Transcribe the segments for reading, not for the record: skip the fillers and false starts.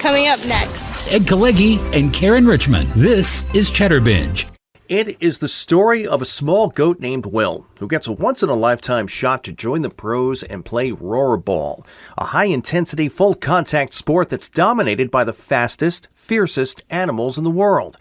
coming up next. Ed Kalegi and Karen Richmond. This is Chatterbinge. It is the story of a small goat named Will, who gets a once-in-a-lifetime shot to join the pros and play rollerball, a high-intensity, full-contact sport that's dominated by the fastest, fiercest animals in the world.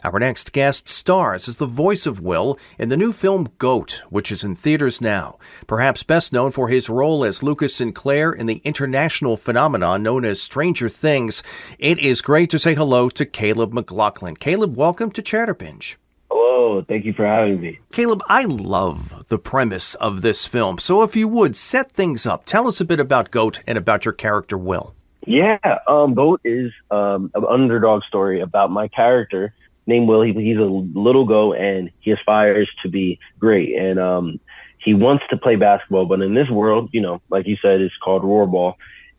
Our next guest stars as the voice of Will in the new film Goat, which is in theaters now. Perhaps best known for his role as Lucas Sinclair in the international phenomenon known as Stranger Things, it is great to say hello to Caleb McLaughlin. Caleb, welcome to Chatterbinge. Hello, thank you for having me. Caleb, I love the premise of this film, so if you would, set things up. Tell us a bit about Goat and about your character, Will. Yeah, Goat is an underdog story about my character named Will. He's a little goat, and he aspires to be great, and he wants to play basketball, but in this world, you know, like you said, it's called rollerball,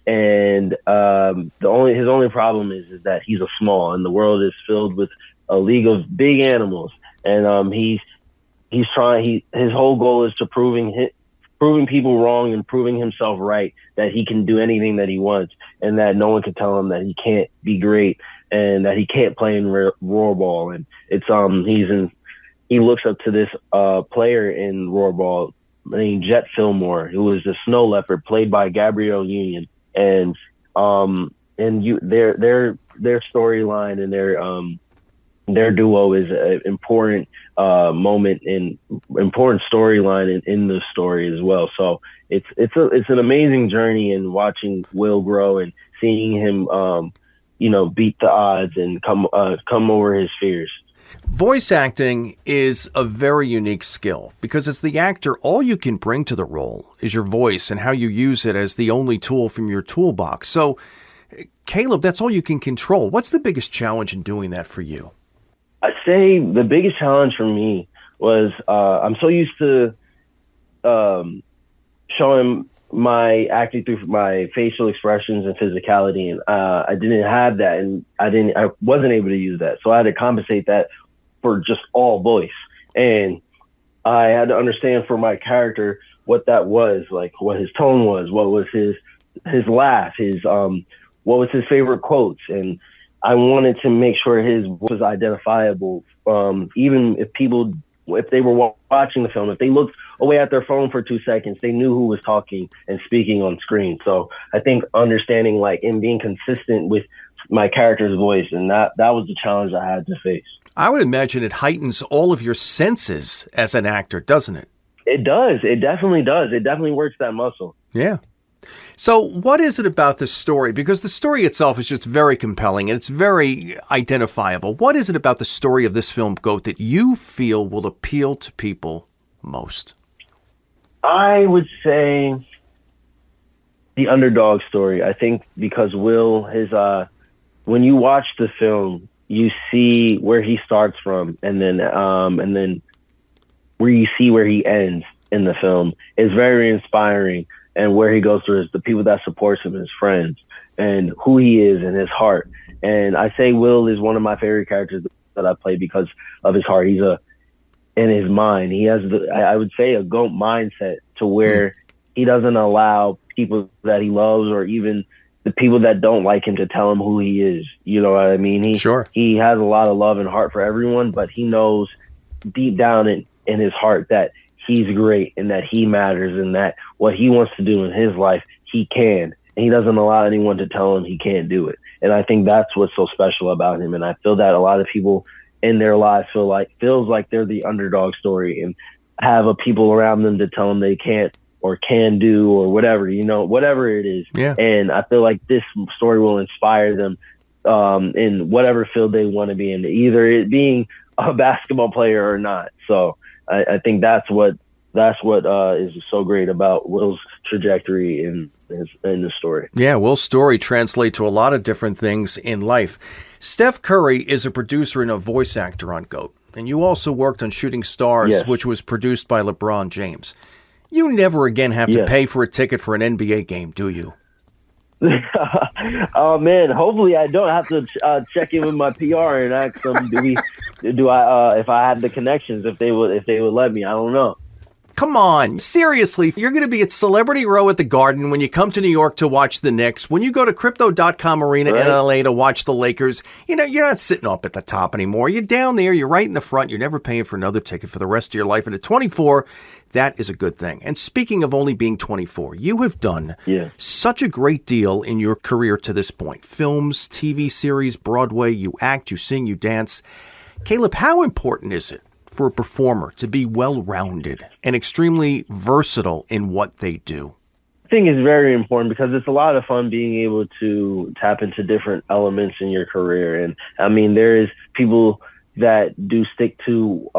and his only problem is that he's a small, and the world is filled with a league of big animals. And his whole goal is to proving people wrong and proving himself right, that he can do anything that he wants, and that no one can tell him that he can't be great and that he can't play in rollerball. And it's he looks up to this player in rollerball named Jet Fillmore, who is a snow leopard played by Gabrielle Union, and their storyline and their duo is an important moment and important storyline in the story as well. So it's an amazing journey in watching Will grow and seeing him, beat the odds and come over his fears. Voice acting is a very unique skill because as the actor, all you can bring to the role is your voice and how you use it as the only tool from your toolbox. So, Caleb, that's all you can control. What's the biggest challenge in doing that for you? I'd say the biggest challenge for me was I'm so used to showing my acting through my facial expressions and physicality, and I didn't have that, and I wasn't able to use that, so I had to compensate that for just all voice, and I had to understand for my character what that was, like what his tone was, what was his laugh, what was his favorite quotes, and I wanted to make sure his voice was identifiable, even if they were watching the film, if they looked away at their phone for 2 seconds, they knew who was talking and speaking on screen. So I think understanding and being consistent with my character's voice, and that was the challenge I had to face. I would imagine it heightens all of your senses as an actor, doesn't it? It does. It definitely does. It definitely works that muscle. Yeah. So what is it about this story? Because the story itself is just very compelling and it's very identifiable. What is it about the story of this film, Goat, that you feel will appeal to people most? I would say the underdog story. I think because Will, when you watch the film, you see where he starts from, and then where you see where he ends in the film is very inspiring. And where he goes through is the people that supports him, his friends, and who he is and his heart. And I say Will is one of my favorite characters that I play because of his heart. He's in his mind. He has I would say a goat mindset to where he doesn't allow people that he loves or even the people that don't like him to tell him who he is. You know what I mean? He has a lot of love and heart for everyone, but he knows deep down in his heart that he's great and that he matters and that what he wants to do in his life, he can. And he doesn't allow anyone to tell him he can't do it. And I think that's what's so special about him. And I feel that a lot of people in their lives feels like they're the underdog story and have people around them to tell them they can't or can do or whatever, whatever it is. Yeah. And I feel like this story will inspire them in whatever field they want to be in, either it being a basketball player or not. So I think that's what is so great about Will's trajectory in the story. Yeah, Will's story translates to a lot of different things in life. Steph Curry is a producer and a voice actor on Goat, and you also worked on Shooting Stars, yes, which was produced by LeBron James. You never again have to pay for a ticket for an NBA game, do you? Oh man, hopefully I don't have to check in with my PR and ask them if I had the connections, if they would let me. I don't know. Come on. Seriously, you're going to be at Celebrity Row at the Garden when you come to New York to watch the Knicks. When you go to Crypto.com Arena in LA to watch the Lakers, you know, you're not sitting up at the top anymore. You're down there. You're right in the front. You're never paying for another ticket for the rest of your life. And at 24, that is a good thing. And speaking of only being 24, you have done such a great deal in your career to this point. Films, TV series, Broadway, you act, you sing, you dance. Caleb, how important is it for a performer to be well-rounded and extremely versatile in what they do? I think it's very important because it's a lot of fun being able to tap into different elements in your career. And I mean, there is people that do stick to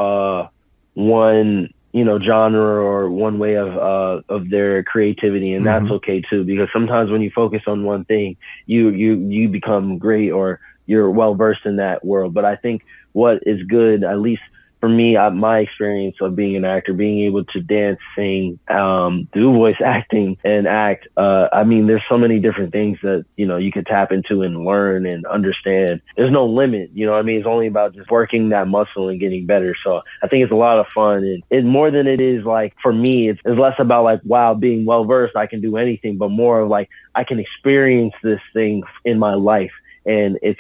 one, you know, genre or one way of their creativity, and that's okay too. Because sometimes when you focus on one thing, you become great or you're well versed in that world. But I think what is good, at least for me, my experience of being an actor, being able to dance, sing, do voice acting and act, I mean, there's so many different things that, you know, you could tap into and learn and understand. There's no limit, you know what I mean? It's only about just working that muscle and getting better. So I think it's a lot of fun. And it more than it is like, for me, it's less about like, wow, being well-versed, I can do anything, but more of like, I can experience this thing in my life. And it's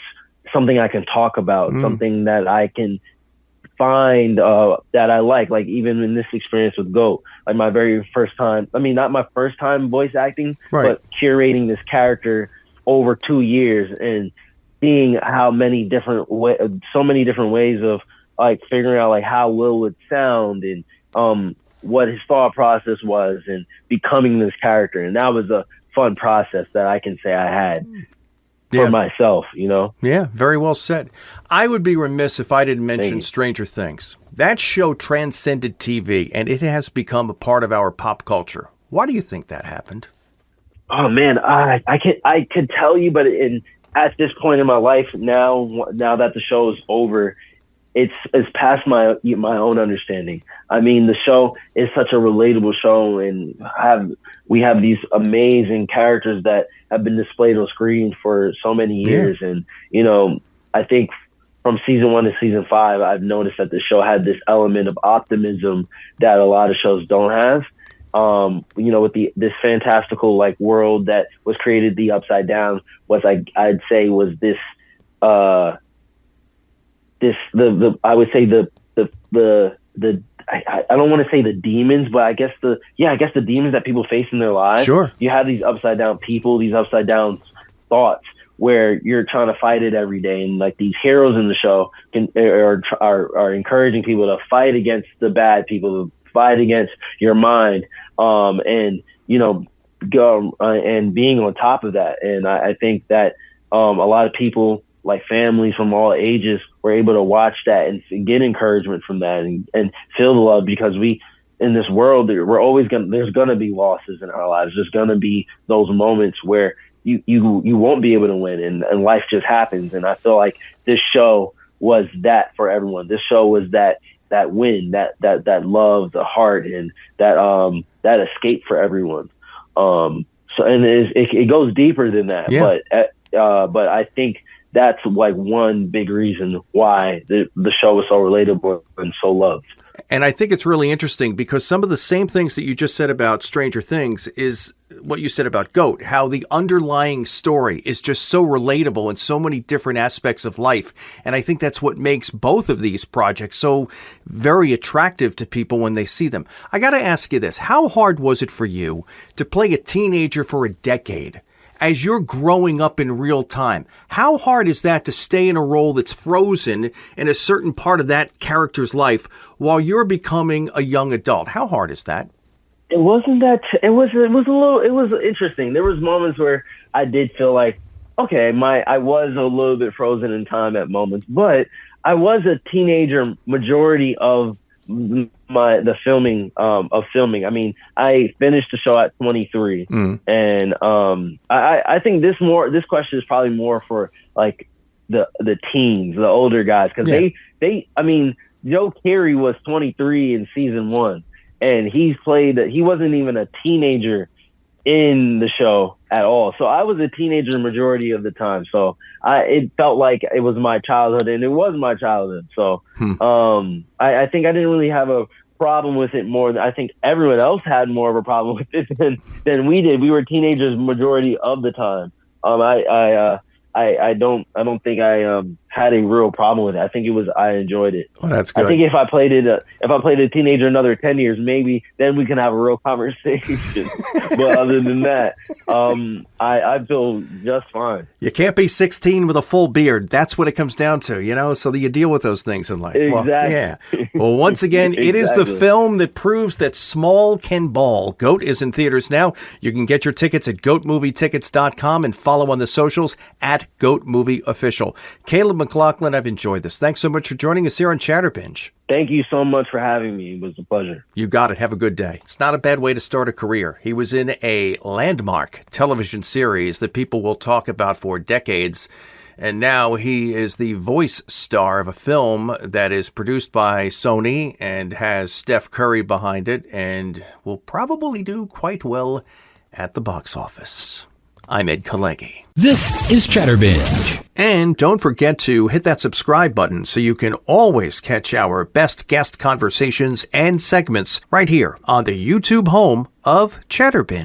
something I can talk about, something that I can find that I like even in this experience with GOAT, like my very first time, I mean, not my first time voice acting, but curating this character over 2 years and seeing how many different so many different ways of like figuring out like how Will would sound and what his thought process was and becoming this character. And that was a fun process that I can say I had. For myself, you know? Yeah, very well said. I would be remiss if I didn't mention Stranger Things. That show transcended TV, and it has become a part of our pop culture. Why do you think that happened? Oh, man, I could tell you, but at this point in my life, now that the show is over, it's past my own understanding. I mean, the show is such a relatable show, and we have these amazing characters that have been displayed on screen for so many years. And, you know, I think from season 1 to season 5, I've noticed that the show had this element of optimism that a lot of shows don't have. You know, with this fantastical like world that was created, the Upside Down was I'd say was this I would say the I don't want to say the demons, but I guess the demons that people face in their lives. Sure. You have these upside down people, these upside down thoughts where you're trying to fight it every day. And like these heroes in the show are encouraging people to fight against the bad people, to fight against your mind, and, you know, go and being on top of that. And I think that a lot of people, like families from all ages, were able to watch that and get encouragement from that and feel the love, because in this world, there's gonna be losses in our lives. There's gonna be those moments where you won't be able to win and life just happens. And I feel like this show was that for everyone. This show was that win, that love, the heart, and that escape for everyone. So, and it goes deeper than that, but I think that's like one big reason why the show was so relatable and so loved. And I think it's really interesting because some of the same things that you just said about Stranger Things is what you said about GOAT, how the underlying story is just so relatable in so many different aspects of life. And I think that's what makes both of these projects so very attractive to people when they see them. I got to ask you this. How hard was it for you to play a teenager for a decade? As you're growing up in real time, how hard is that to stay in a role that's frozen in a certain part of that character's life while you're becoming a young adult? How hard is that? It wasn't that. It was interesting. There was moments where I did feel like, okay, I was a little bit frozen in time at moments, but I was a teenager majority of the filming of filming. I mean, I finished the show at 23, and I think this question is probably more for like the teens, the older guys, because they I mean, Joe Carey was 23 in season 1, and he wasn't even a teenager in the show at all. So I was a teenager the majority of the time. So it felt like it was my childhood, and it was my childhood. So I think I didn't really have problem with it more. I think everyone else had more of a problem with it than we did. We were teenagers majority of the time. I don't think I had a real problem with it. I think I enjoyed it. Well, that's good. I think if I played a teenager another 10 years, maybe then we can have a real conversation. But other than that, I feel just fine. You can't be 16 with a full beard. That's what it comes down to, so that you deal with those things in life. Exactly. Well, yeah. Well, once again, It is the film that proves that small can ball. GOAT is in theaters now. You can get your tickets at goatmovietickets.com and follow on the socials at Goat Movie Official. Caleb McLaughlin, I've enjoyed this. Thanks so much for joining us here on Chatterbinge. Thank you so much for having me. It was a pleasure. You got it. Have a good day. It's not a bad way to start a career. He was in a landmark television series that people will talk about for decades. And now he is the voice star of a film that is produced by Sony and has Steph Curry behind it and will probably do quite well at the box office. I'm Ed Kalegi. This is Chatterbinge. And don't forget to hit that subscribe button so you can always catch our best guest conversations and segments right here on the YouTube home of Chatterbinge.